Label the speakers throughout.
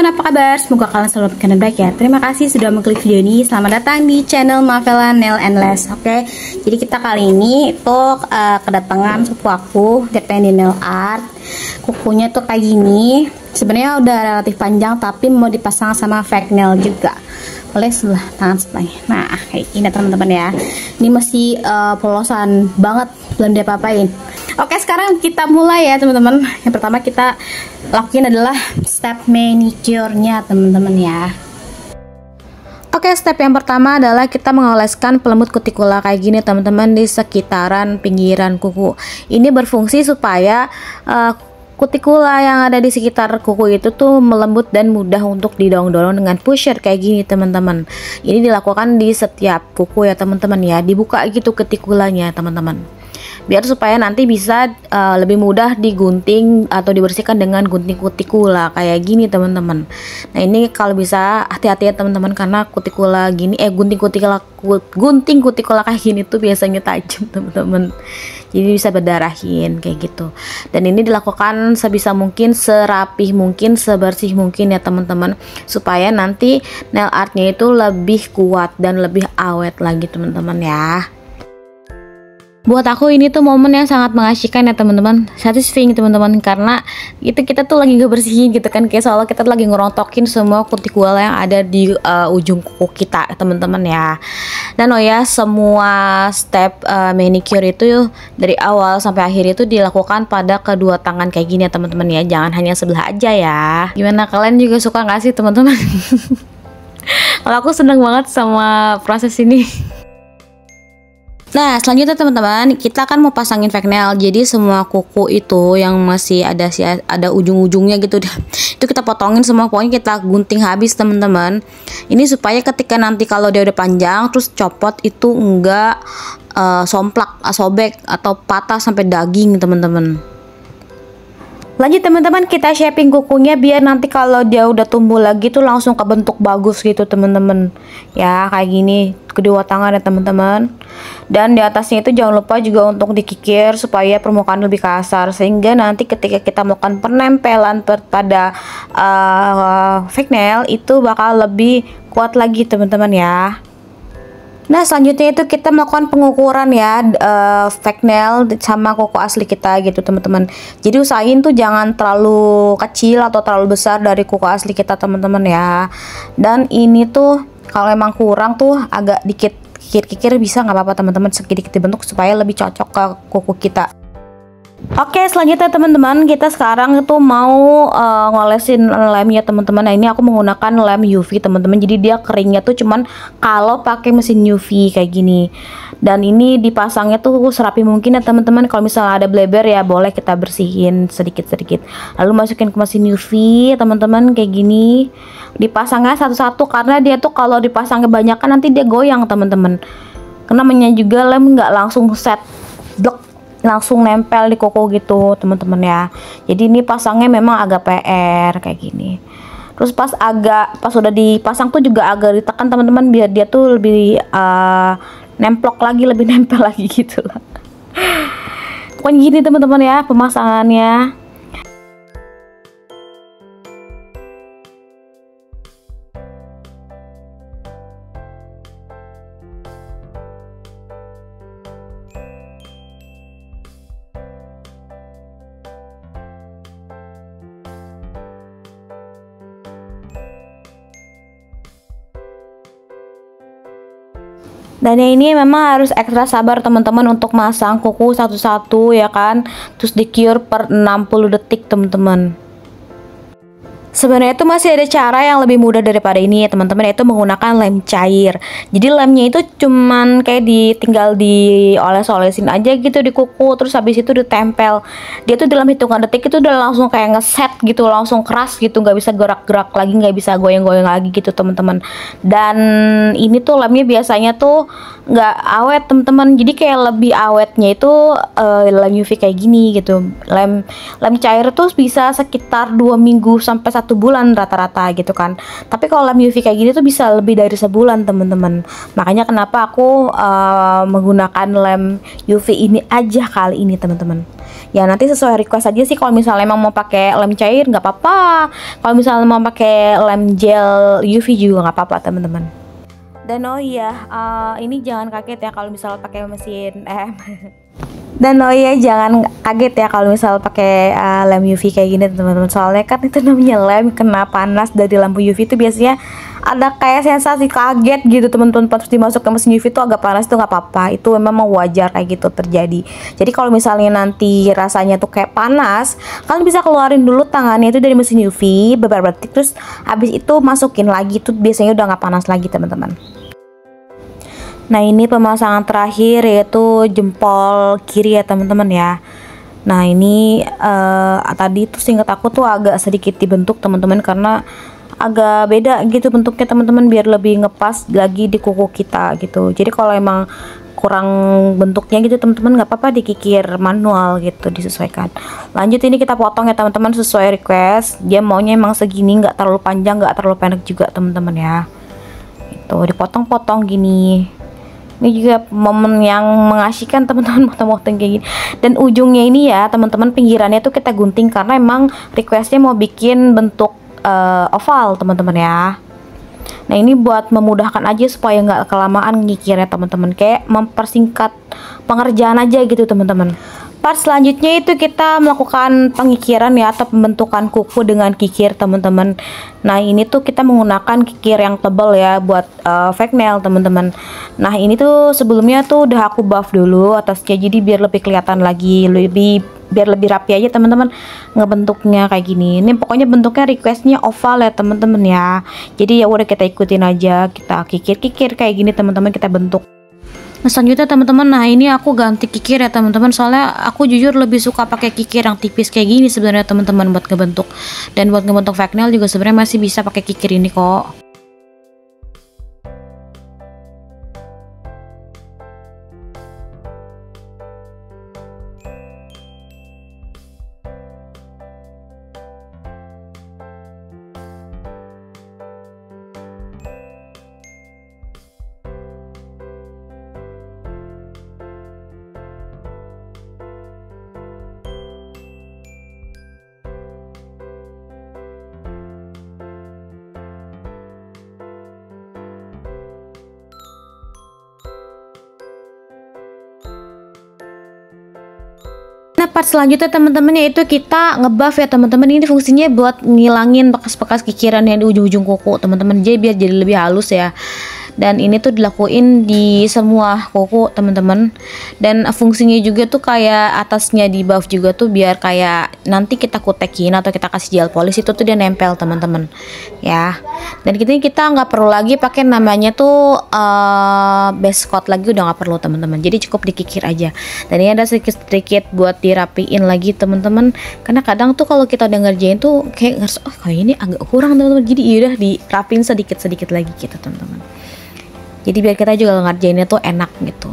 Speaker 1: apa kabar? Semoga kalian selalu baik ya. Terima kasih sudah mengklik video ini. Selamat datang di channel Mavella Nail and Lash. Oke, jadi kita kali ini tuh kedatangan sepupu aku, DP Nail Art. Kukunya tuh kayak gini. Sebenarnya udah relatif panjang, tapi mau dipasang sama fake nail juga. Oleh sebelah tangan sebelahnya. Nah, kayak gini teman-teman ya. Ini masih polosan banget, belum diapa-apain. Oke, sekarang kita mulai ya teman-teman. Yang pertama kita lakuin adalah step manicure-nya teman-teman ya. Oke, step yang pertama adalah kita mengoleskan pelemut kutikula kayak gini teman-teman di sekitaran pinggiran kuku. Ini berfungsi supaya kutikula yang ada di sekitar kuku itu tuh melembut dan mudah untuk didorong-dorong dengan pusher kayak gini teman-teman. Ini dilakukan di setiap kuku ya teman-teman ya. Dibuka gitu kutikulanya teman-teman, biar supaya nanti bisa lebih mudah digunting atau dibersihkan dengan gunting kutikula kayak gini teman-teman. Nah, ini kalau bisa hati-hati ya teman-teman, karena kutikula gini gunting kutikula kayak gini tuh biasanya tajam teman-teman, jadi bisa berdarahin kayak gitu. Dan ini dilakukan sebisa mungkin, serapih mungkin, sebersih mungkin ya teman-teman, supaya nanti nail artnya itu lebih kuat dan lebih awet lagi teman-teman ya. Buat aku ini tuh momen yang sangat mengasyikkan ya teman-teman, satisfying teman-teman, karena itu kita tuh lagi ngebersihin gitu kan, kayak seolah kita lagi ngerontokin semua kutikula yang ada di ujung kuku kita teman-teman ya. Dan oh ya, semua step manicure itu dari awal sampai akhir itu dilakukan pada kedua tangan kayak gini ya teman-teman ya, jangan hanya sebelah aja ya. Gimana, kalian juga suka nggak sih teman-teman? Kalau aku seneng banget sama proses ini. Nah, selanjutnya teman-teman, kita akan mau pasangin fake nail. Jadi semua kuku itu yang masih ada ujung-ujungnya gitu, itu kita potongin semua, pokoknya kita gunting habis teman-teman. Ini supaya ketika nanti kalau dia udah panjang terus copot itu enggak somplak, sobek atau patah sampai daging teman-teman. Lanjut teman-teman, kita shaping kukunya biar nanti kalau dia udah tumbuh lagi tuh langsung kebentuk bagus gitu teman-teman. Ya, kayak gini kedua tangan ya teman-teman. Dan di atasnya itu jangan lupa juga untuk dikikir supaya permukaan lebih kasar, sehingga nanti ketika kita melakukan penempelan pada fake nail itu bakal lebih kuat lagi teman-teman ya. Nah, selanjutnya itu kita melakukan pengukuran ya fake nail sama kuku asli kita gitu teman-teman. Jadi usahain tuh jangan terlalu kecil atau terlalu besar dari kuku asli kita teman-teman ya. Dan ini tuh kalau emang kurang tuh agak dikit kikir-kikir bisa, nggak apa-apa teman-teman, sedikit dibentuk supaya lebih cocok ke kuku kita. Oke, selanjutnya teman-teman, kita sekarang itu mau ngolesin lemnya teman-teman. Nah, ini aku menggunakan lem UV teman-teman, jadi dia keringnya tuh cuman kalau pakai mesin UV kayak gini. Dan ini dipasangnya tuh serapi mungkin ya teman-teman. Kalau misalnya ada bleber ya boleh kita bersihin sedikit-sedikit, lalu masukin ke mesin UV teman-teman kayak gini. Dipasangnya satu-satu karena dia tuh kalau dipasang kebanyakan nanti dia goyang teman-teman. Namanya juga lem nggak langsung set blok, langsung nempel di kuku gitu teman-teman ya. Jadi ini pasangnya memang agak PR kayak gini. Terus pas udah dipasang tuh juga agak ditekan teman-teman biar dia tuh lebih nemplok lagi, lebih nempel lagi gitu lah. Pokoknya gini teman-teman ya pemasangannya. Dan yang ini memang harus ekstra sabar teman-teman untuk masang kuku satu-satu ya kan. Terus di cure per 60 detik teman-teman. Sebenarnya itu masih ada cara yang lebih mudah daripada ini ya teman-teman, yaitu menggunakan lem cair. Jadi lemnya itu cuman kayak tinggal dioles-olesin aja gitu di kuku, terus habis itu ditempel. Dia tuh dalam hitungan detik itu udah langsung kayak ngeset gitu, langsung keras gitu, nggak bisa gerak-gerak lagi, nggak bisa goyang-goyang lagi gitu teman-teman. Dan ini tuh lemnya biasanya tuh nggak awet teman-teman, jadi kayak lebih awetnya itu lem UV kayak gini gitu. Lem cair tuh bisa sekitar 2 minggu sampai 1 bulan rata-rata gitu kan. Tapi kalau lem UV kayak gini tuh bisa lebih dari sebulan teman-teman. Makanya kenapa aku menggunakan lem UV ini aja kali ini teman-teman. Ya nanti sesuai request aja sih, kalau misalnya emang mau pakai lem cair nggak apa-apa, kalau misalnya mau pakai lem gel UV juga nggak apa-apa teman-teman. Dan oh iya, ini jangan kaget ya kalau misalnya pakai mesin dan oh iya, jangan kaget ya kalau misal pakai lem UV kayak gini teman-teman, soalnya kan itu namanya lem, kena panas dari lampu UV itu biasanya ada kayak sensasi kaget gitu teman-teman. Pas dimasuk ke mesin UV itu agak panas, itu nggak apa-apa, itu memang wajar kayak gitu terjadi. Jadi kalau misalnya nanti rasanya tuh kayak panas, kalian bisa keluarin dulu tangannya itu dari mesin UV beberapa detik, terus habis itu masukin lagi, tuh biasanya udah nggak panas lagi teman-teman. Nah ini pemasangan terakhir yaitu jempol kiri ya teman-teman ya. Nah ini tadi tuh seingat aku tuh agak sedikit dibentuk teman-teman, karena agak beda gitu bentuknya teman-teman, biar lebih ngepas lagi di kuku kita gitu. Jadi kalau emang kurang bentuknya gitu teman-teman, nggak apa-apa dikikir manual gitu, disesuaikan. Lanjut ini kita potong ya teman-teman sesuai request. Dia maunya emang segini, nggak terlalu panjang nggak terlalu pendek juga teman-teman ya. Itu dipotong-potong gini. Ini juga momen yang mengasihkan teman-teman, potong-potong kayak gini. Dan ujungnya ini ya teman-teman, pinggirannya tuh kita gunting karena emang requestnya mau bikin bentuk oval teman-teman ya. Nah ini buat memudahkan aja supaya nggak kelamaan ngikirnya teman-teman, kayak mempersingkat pengerjaan aja gitu teman-teman. Part selanjutnya itu kita melakukan pengikiran ya, atau pembentukan kuku dengan kikir teman-teman. Nah ini tuh kita menggunakan kikir yang tebal ya buat fake nail teman-teman. Nah ini tuh sebelumnya tuh udah aku buff dulu atasnya, jadi biar lebih kelihatan lagi, biar lebih rapi aja teman-teman ngebentuknya kayak gini. Ini pokoknya bentuknya requestnya oval ya teman-teman ya. Jadi ya udah kita ikutin aja, kita kikir-kikir kayak gini teman-teman, kita bentuk. Nah selanjutnya teman-teman, nah ini aku ganti kikir ya teman-teman, soalnya aku jujur lebih suka pakai kikir yang tipis kayak gini sebenarnya teman-teman buat ngebentuk. Dan buat ngebentuk fake nail juga sebenarnya masih bisa pakai kikir ini kok. Nah part selanjutnya teman-teman yaitu kita ngebuff ya teman-teman. Ini fungsinya buat ngilangin bekas-bekas kikiran yang di ujung-ujung kuku teman-teman, jadi biar jadi lebih halus ya. Dan ini tuh dilakuin di semua kuku teman-teman. Dan fungsinya juga tuh kayak atasnya di buff juga tuh, biar kayak nanti kita kutekin atau kita kasih gel polish itu tuh dia nempel teman-teman ya. Dan kita nggak perlu lagi pakai namanya tuh base coat lagi, udah nggak perlu teman-teman, jadi cukup dikikir aja. Dan ini ada sedikit-sedikit buat dirapiin lagi teman-teman, karena kadang tuh kalau kita udah ngerjain tuh kayak ngerasa oh kayak ini agak kurang teman-teman, jadi udah dirapin sedikit-sedikit lagi gitu teman-teman. Jadi biar kita juga ngerjainnya tuh enak gitu.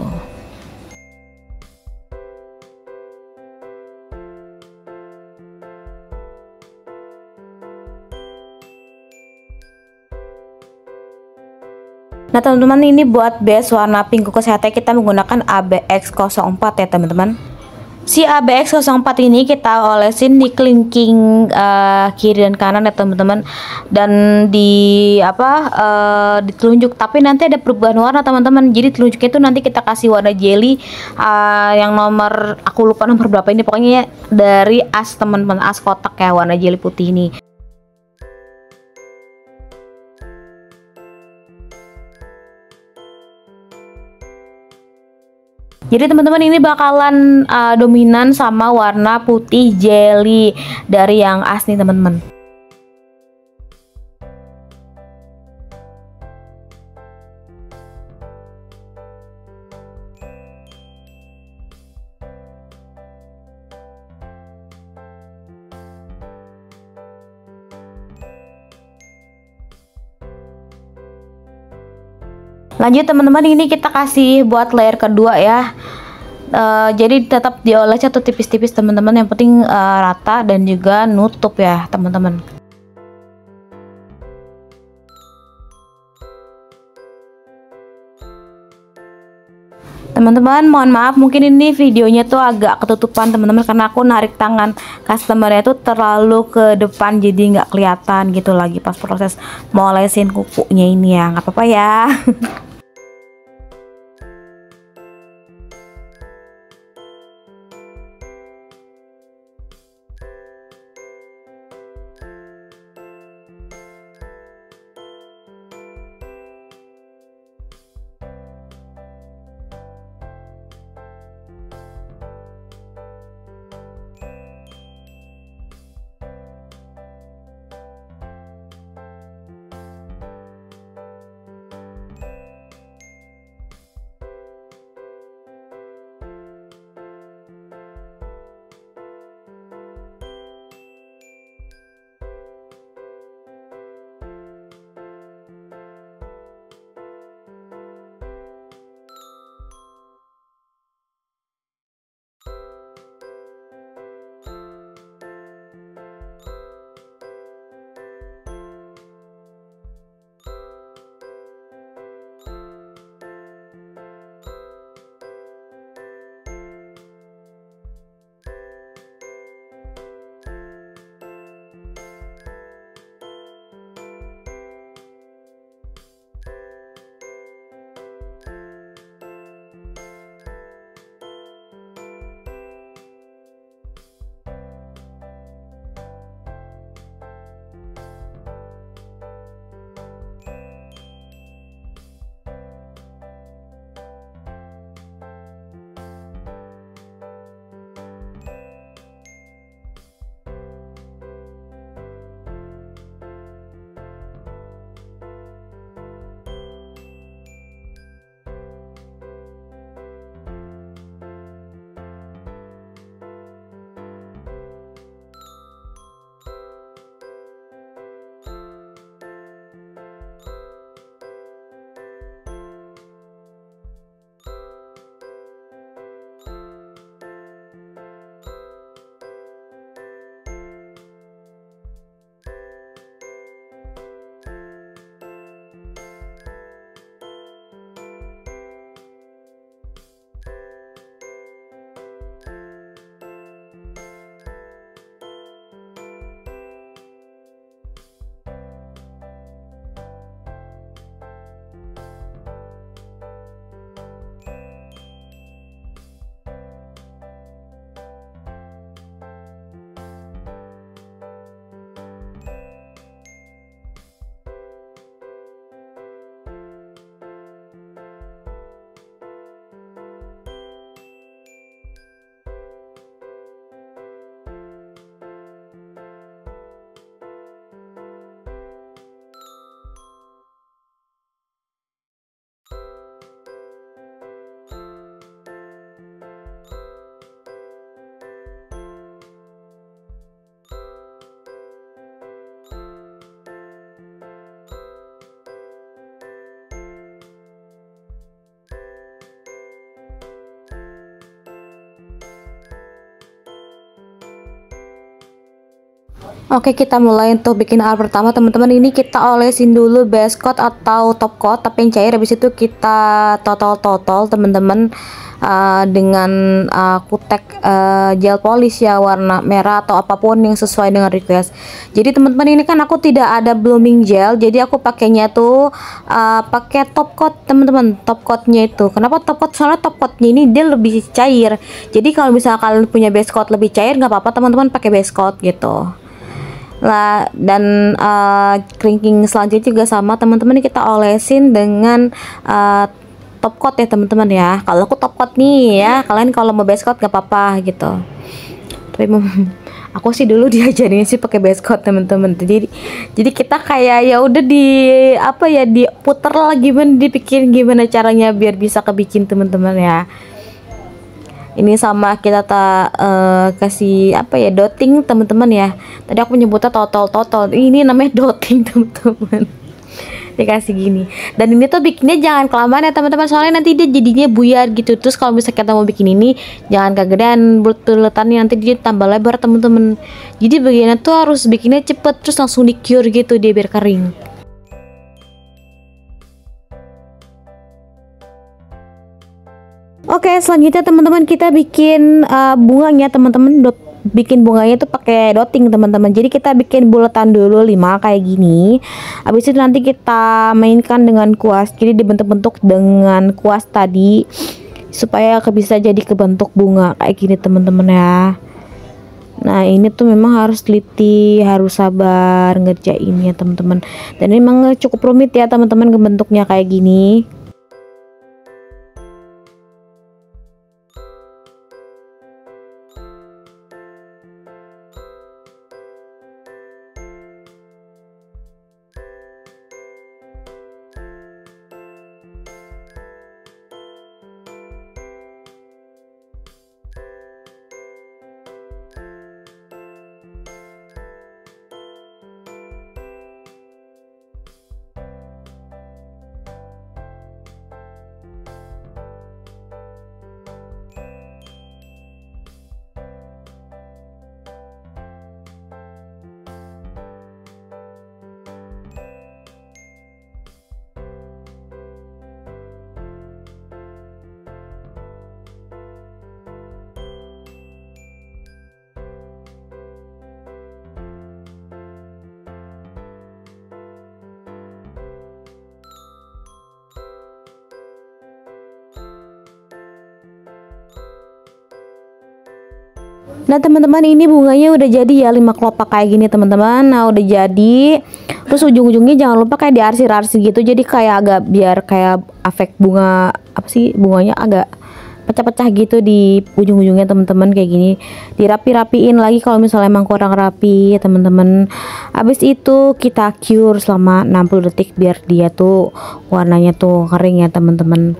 Speaker 1: Nah teman-teman, ini buat base warna pink kuku sate kita menggunakan ABX04 ya teman-teman. Si ABX04 ini kita olesin di kelingking kiri dan kanan ya teman-teman, dan di di telunjuk. Tapi nanti ada perubahan warna teman-teman, jadi telunjuknya itu nanti kita kasih warna jelly yang nomor, aku lupa nomor berapa ini, pokoknya dari as teman-teman, as kotak ya, warna jelly putih ini. Jadi teman-teman ini bakalan dominan sama warna putih jelly dari yang as nih teman-teman. Lanjut teman-teman, ini kita kasih buat layer kedua ya. Jadi tetap dioles atau tipis-tipis teman-teman, yang penting rata dan juga nutup ya teman-teman. Teman-teman, mohon maaf mungkin ini videonya tuh agak ketutupan teman-teman, karena aku narik tangan customernya tuh terlalu ke depan, jadi nggak kelihatan gitu lagi pas proses mau olesin kukunya ini ya. Nggak apa-apa ya. Oke, kita mulai untuk bikin alat pertama teman-teman. Ini kita olesin dulu base coat atau top coat tapi yang cair, habis itu kita totol teman-teman dengan kutek gel polish ya, warna merah atau apapun yang sesuai dengan request. Jadi teman-teman, ini kan aku tidak ada blooming gel, jadi aku pakainya tuh pakai top coat teman-teman. Top coatnya itu kenapa top coat? Soalnya top coatnya ini dia lebih cair, jadi kalau misalnya kalian punya base coat lebih cair nggak apa-apa teman-teman, pakai base coat gitu lah. Dan crinking selanjutnya juga sama teman-teman, kita olesin dengan top coat ya teman-teman ya. Kalau aku top coat nih ya, kalian kalau mau base coat gak apa-apa gitu, tapi aku sih dulu diajarin sih pakai base coat teman-teman. Jadi kita kayak ya udah di apa ya, diputer lah, gimana dipikirin gimana caranya biar bisa kebikin teman-teman ya. Ini sama kita kasih apa ya, dotting teman-teman ya. Tadi aku menyebutnya totol, ini namanya dotting teman-teman. Dikasih gini, dan ini tuh bikinnya jangan kelamaan ya teman-teman, soalnya nanti dia jadinya buyar gitu. Terus kalau misalnya kita mau bikin ini jangan kegedean buletannya, nanti dia tambah lebar teman-teman. Jadi bagiannya tuh harus bikinnya cepet, terus langsung di cure gitu dia biar kering. selanjutnya teman-teman kita bikin bunganya teman-teman. Bikin bunganya itu pakai dotting teman-teman. Jadi kita bikin bulatan dulu 5 kayak gini. Habis itu nanti kita mainkan dengan kuas. Jadi dibentuk-bentuk dengan kuas tadi supaya bisa jadi kebentuk bunga kayak gini teman-teman ya. Nah ini tuh memang harus teliti, harus sabar ngerjainnya teman-teman. Dan ini memang cukup rumit ya teman-teman bentuknya kayak gini. Nah teman-teman ini bunganya udah jadi ya 5 kelopak kayak gini teman-teman. Nah udah jadi. Terus ujung-ujungnya jangan lupa kayak diarsir-arsir gitu. Jadi kayak agak biar kayak efek bunga apa sih, bunganya agak pecah-pecah gitu di ujung-ujungnya teman-teman kayak gini. Dirapi-rapiin lagi kalau misalnya emang kurang rapi teman-teman. Habis itu kita cure selama 60 detik biar dia tuh warnanya tuh kering ya teman-teman.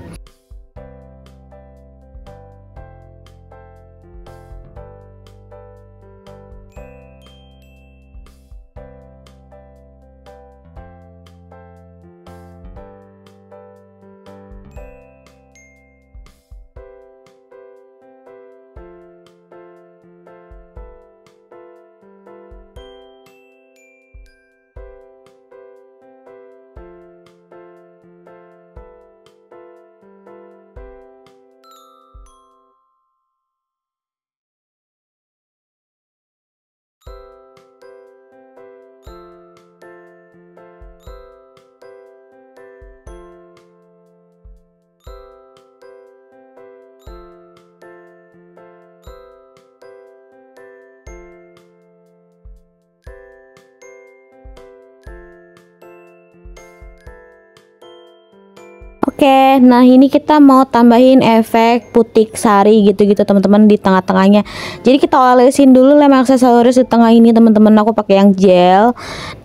Speaker 1: Oke, nah ini kita mau tambahin efek putik sari gitu-gitu teman-teman di tengah-tengahnya. Jadi kita olesin dulu lem aksesoris di tengah ini teman-teman. Aku pakai yang gel.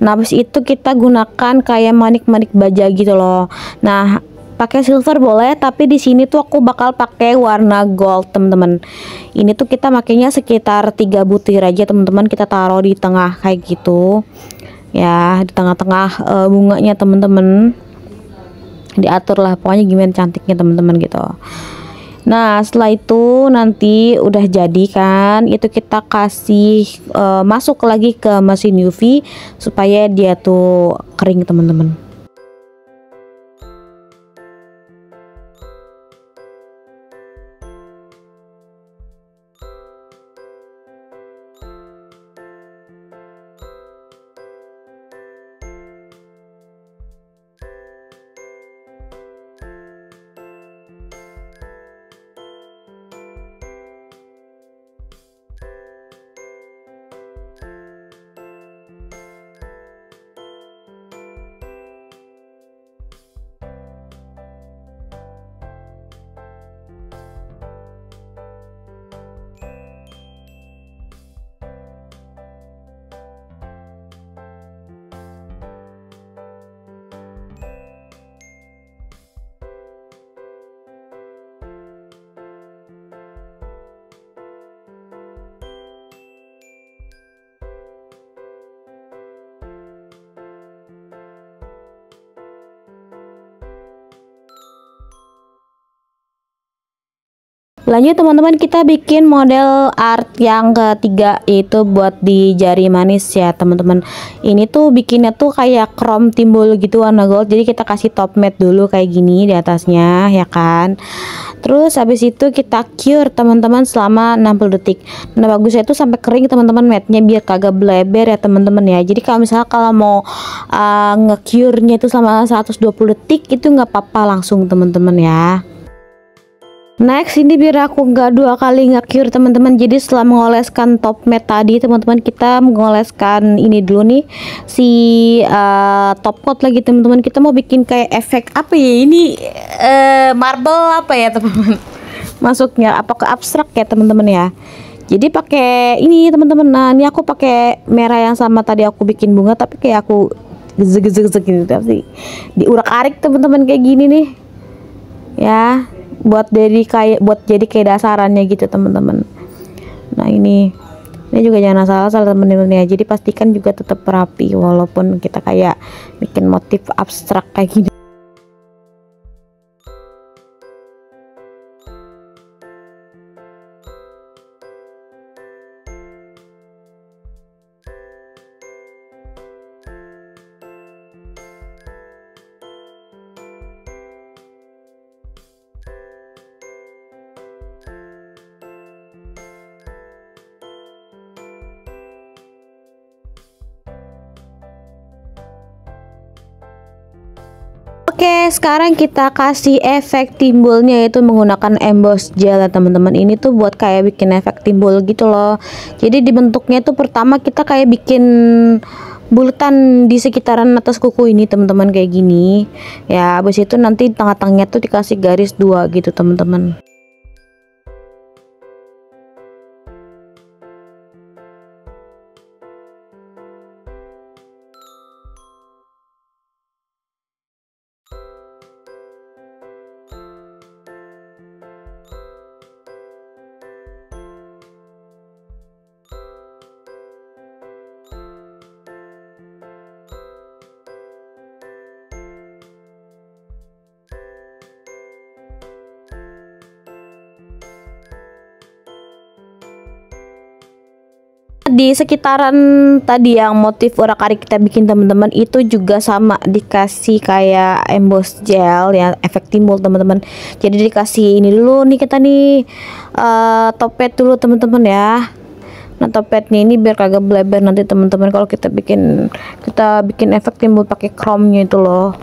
Speaker 1: Nah, habis itu kita gunakan kayak manik-manik baja gitu loh. Nah, pakai silver boleh, tapi di sini tuh aku bakal pakai warna gold teman-teman. Ini tuh kita makainya sekitar 3 butir aja teman-teman. Kita taruh di tengah kayak gitu. Ya, di tengah-tengah bunganya teman-teman. Diatur lah pokoknya gimana cantiknya teman-teman gitu. Nah setelah itu nanti udah jadi kan, itu kita kasih masuk lagi ke mesin UV supaya dia tuh kering teman-teman. Lanjut teman-teman, kita bikin model art yang ketiga, yaitu buat di jari manis ya teman-teman. Ini tuh bikinnya tuh kayak chrome timbul gitu warna gold. Jadi kita kasih top matte dulu kayak gini di atasnya ya kan. Terus habis itu kita cure teman-teman selama 60 detik. Nah bagusnya itu sampai kering teman-teman matte-nya, biar kagak bleber ya teman-teman ya. Jadi kalau misalnya kalau mau nge-cure-nya itu selama 120 detik itu nggak apa-apa, langsung teman-teman ya. Next, ini biar aku nggak dua kali nge-cure teman-teman. Jadi setelah mengoleskan top matte tadi teman-teman, kita mengoleskan ini dulu nih si top coat lagi teman-teman. Kita mau bikin kayak efek apa ya ini, marble apa ya teman-teman, masuknya apa ke abstrak ya teman-teman ya. Jadi pakai ini teman-teman. Nah ini aku pakai merah yang sama tadi aku bikin bunga, tapi kayak aku gezek-gezek gitu sih, diurak-arik teman-teman kayak gini nih ya, buat jadi kayak dasarannya gitu teman-teman. Nah ini juga jangan salah teman-teman ya, jadi pastikan juga tetap rapi walaupun kita kayak bikin motif abstrak kayak gini. Oke, sekarang kita kasih efek timbulnya, yaitu menggunakan emboss gel ya teman-teman. Ini tuh buat kayak bikin efek timbul gitu loh. Jadi dibentuknya tuh pertama kita kayak bikin bulatan di sekitaran atas kuku ini teman-teman kayak gini. Ya, habis itu nanti tengah-tengahnya tuh dikasih garis dua gitu teman-teman. Di sekitaran tadi yang motif urak-arik kita bikin teman-teman, itu juga sama dikasih kayak emboss gel yang efek timbul teman-teman. Jadi dikasih ini dulu nih kita nih topet dulu teman-teman ya. Nah topetnya ini biar kagak bleber nanti teman-teman kalau kita bikin efek timbul pakai chrome-nya itu loh.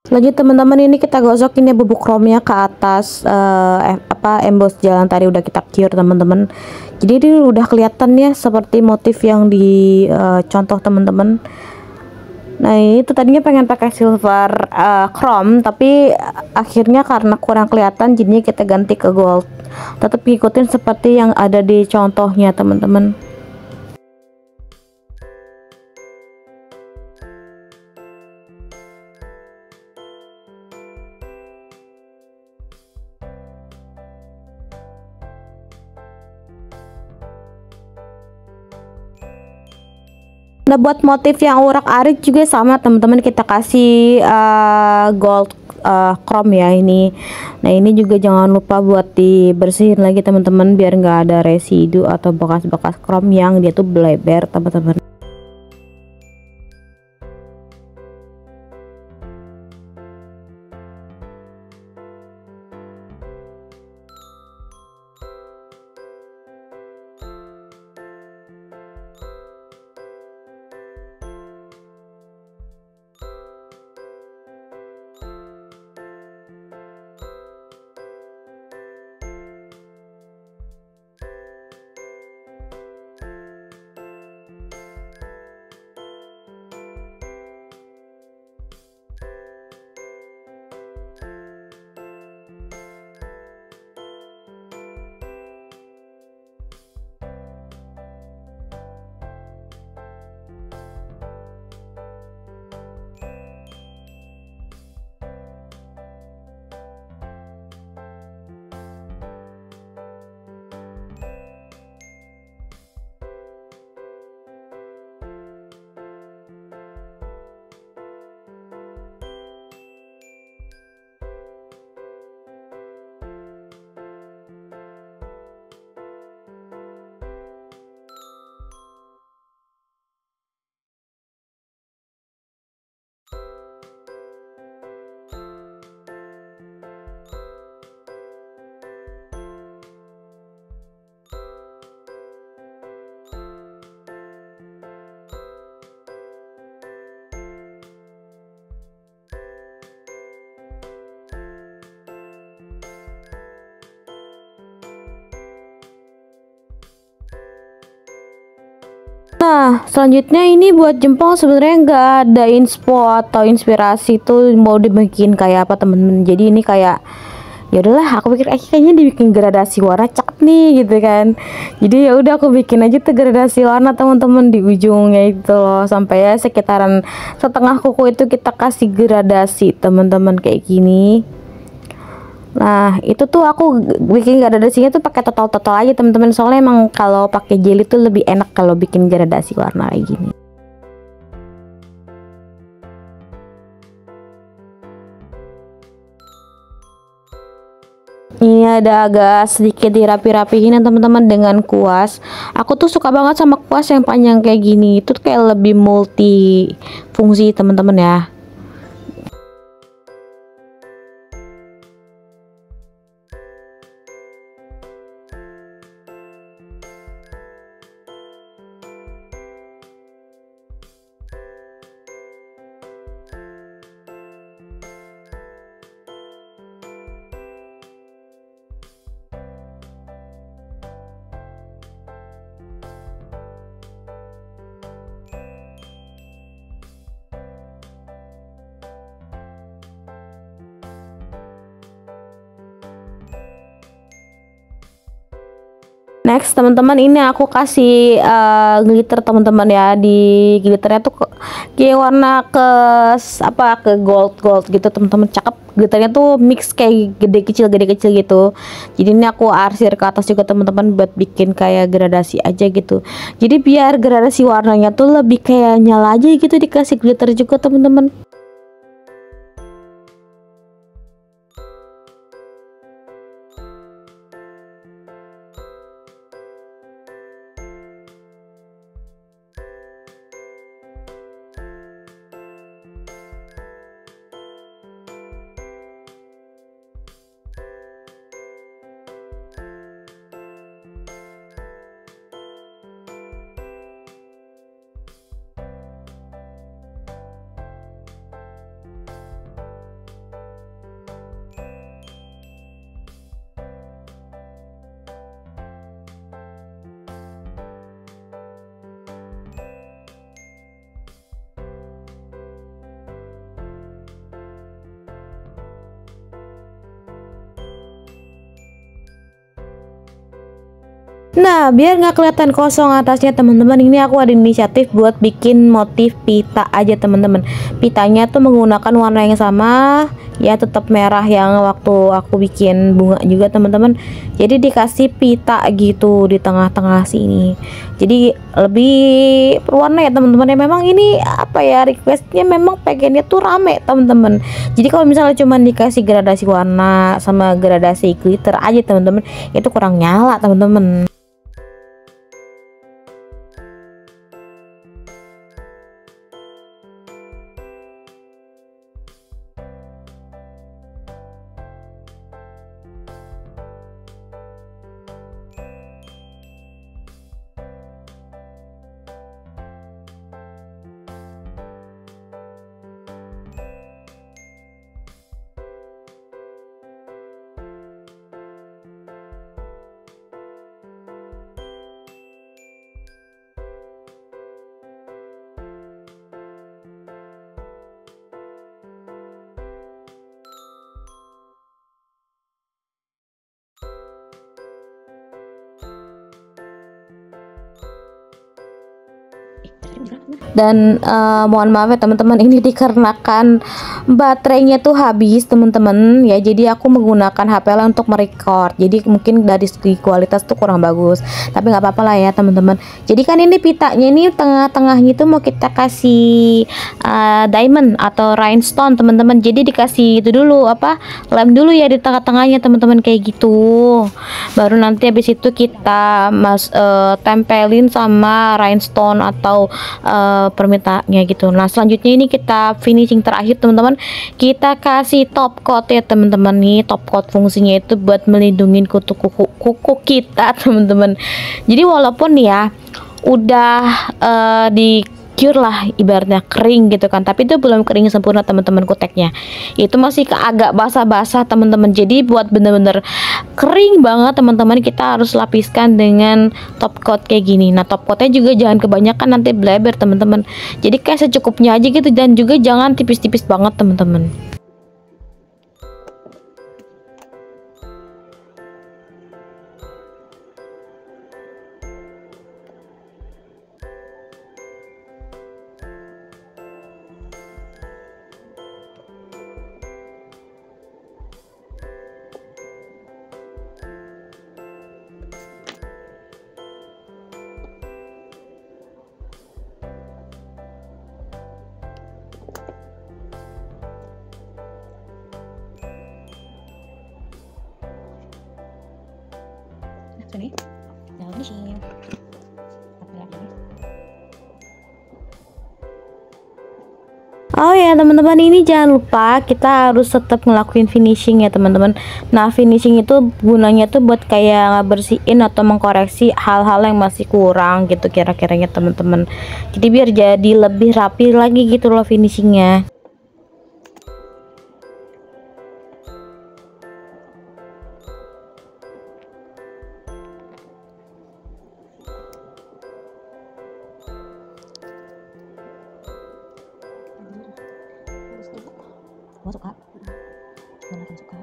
Speaker 1: Lanjut teman-teman, ini kita gosokin ya bubuk chrome-nya ke atas emboss jalan tadi udah kita cure teman-teman. Jadi ini udah kelihatan ya seperti motif yang di contoh teman-teman. Nah itu tadinya pengen pakai silver chrome, tapi akhirnya karena kurang kelihatan jadinya kita ganti ke gold. Tetap ikutin seperti yang ada di contohnya teman-teman. Nah, buat motif yang urak-arik juga sama teman-teman, kita kasih gold chrome ya ini. Nah, ini juga jangan lupa buat dibersihin lagi teman-teman, biar nggak ada residu atau bekas-bekas chrome yang dia tuh bleber teman-teman. Nah, selanjutnya ini buat jempol sebenarnya nggak ada inspo atau inspirasi tuh mau dibikin kayak apa temen-temen. Jadi ini kayak ya udahlah, aku pikir kayaknya dibikin gradasi warna cakep nih gitu kan. Jadi ya udah aku bikin aja tuh gradasi warna teman-teman di ujungnya itu loh, sampai ya sekitaran setengah kuku itu kita kasih gradasi teman-teman kayak gini. Nah, itu tuh aku bikin gradasinya tuh pakai total aja teman-teman. Soalnya emang kalau pakai jeli tuh lebih enak kalau bikin gradasi warna kayak gini. Ini ada agak sedikit dirapi-rapihin ya teman-teman dengan kuas. Aku tuh suka banget sama kuas yang panjang kayak gini. Itu kayak lebih multi fungsi teman-teman ya. Next teman-teman, ini aku kasih glitter teman-teman ya. Di glitternya tuh kayak warna ke gold gitu teman-teman, cakep. Glitternya tuh mix kayak gede kecil gitu. Jadi ini aku arsir ke atas juga teman-teman buat bikin kayak gradasi aja gitu. Jadi biar gradasi warnanya tuh lebih kayak nyala aja gitu, dikasih glitter juga teman-teman. Nah, biar nggak kelihatan kosong atasnya teman-teman, ini aku ada inisiatif buat bikin motif pita aja teman-teman. Pitanya tuh menggunakan warna yang sama, ya, tetap merah yang waktu aku bikin bunga juga teman-teman. Jadi dikasih pita gitu di tengah-tengah sini, jadi lebih berwarna ya teman-teman. Ya memang ini apa ya, requestnya memang pengennya tuh rame teman-teman. Jadi kalau misalnya cuma dikasih gradasi warna sama gradasi glitter aja teman-teman, itu kurang nyala teman-teman. Dan mohon maaf ya teman-teman, ini dikarenakan baterainya tuh habis teman-teman ya, jadi aku menggunakan HP lah untuk merecord, jadi mungkin dari segi kualitas tuh kurang bagus, tapi nggak apa-apa lah ya teman-teman. Jadi kan ini pitanya ini tengah-tengahnya itu mau kita kasih diamond atau rhinestone teman-teman, jadi dikasih itu dulu apa, lem dulu ya di tengah-tengahnya teman-teman, kayak gitu. Baru nanti habis itu kita tempelin sama rhinestone atau permintaannya gitu. Nah selanjutnya ini kita finishing terakhir teman-teman, kita kasih top coat ya teman-teman. Nih top coat fungsinya itu buat melindungi kuku kita teman-teman. Jadi walaupun ya udah di cure lah ibaratnya, kering gitu kan, tapi itu belum kering sempurna teman-teman kuteknya, itu masih agak basah-basah teman-teman. Jadi buat bener-bener kering banget teman-teman, kita harus lapiskan dengan top coat kayak gini. Nah top coatnya juga jangan kebanyakan, nanti bleber teman-teman, jadi kayak secukupnya aja gitu, dan juga jangan tipis-tipis banget teman-teman. Sini, jangan finishing. Oh ya teman-teman, ini jangan lupa kita harus tetap ngelakuin finishing ya teman-teman. Nah finishing itu gunanya tuh buat kayak bersihin atau mengkoreksi hal-hal yang masih kurang gitu kira-kiranya teman-teman. Jadi biar jadi lebih rapi lagi gitu loh finishingnya. Gua suka, benar suka.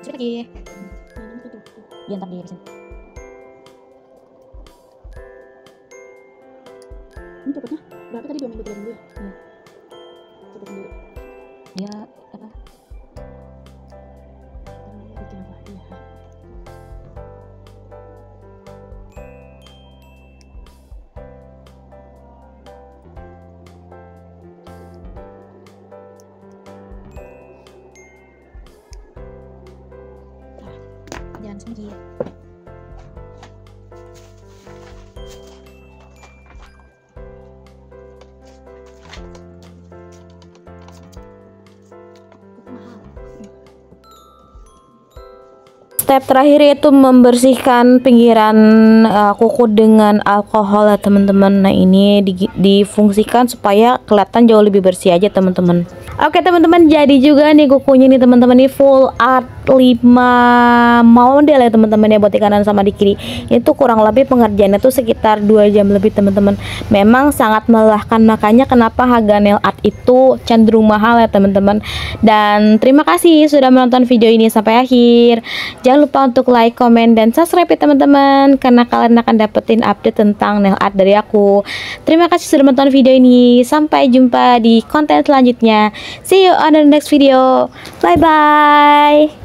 Speaker 1: Siapa lagi? Ya ntar dihabisin. Ini cepetnya berapa tadi, 2 minggu 3 minggu ya? Iya. Cepet dulu. Dia apa? Bikin apa? Iya. Jangan sedikit. Step terakhir yaitu membersihkan pinggiran kuku dengan alkohol ya teman-teman. Nah ini difungsikan supaya kelihatan jauh lebih bersih aja teman-teman. Oke teman-teman, jadi juga nih kukunya nih teman-teman, ini full art 5 model ya teman-teman ya, buat di kanan sama di kiri. Itu kurang lebih pengerjaannya tuh sekitar 2 jam lebih teman-teman. Memang sangat melelahkan, makanya kenapa harga nail art itu cenderung mahal ya teman-teman. Dan terima kasih sudah menonton video ini sampai akhir. Jangan lupa untuk like, comment, dan subscribe ya teman-teman, karena kalian akan dapetin update tentang nail art dari aku. Terima kasih sudah menonton video ini. Sampai jumpa di konten selanjutnya. See you on the next video. Bye bye.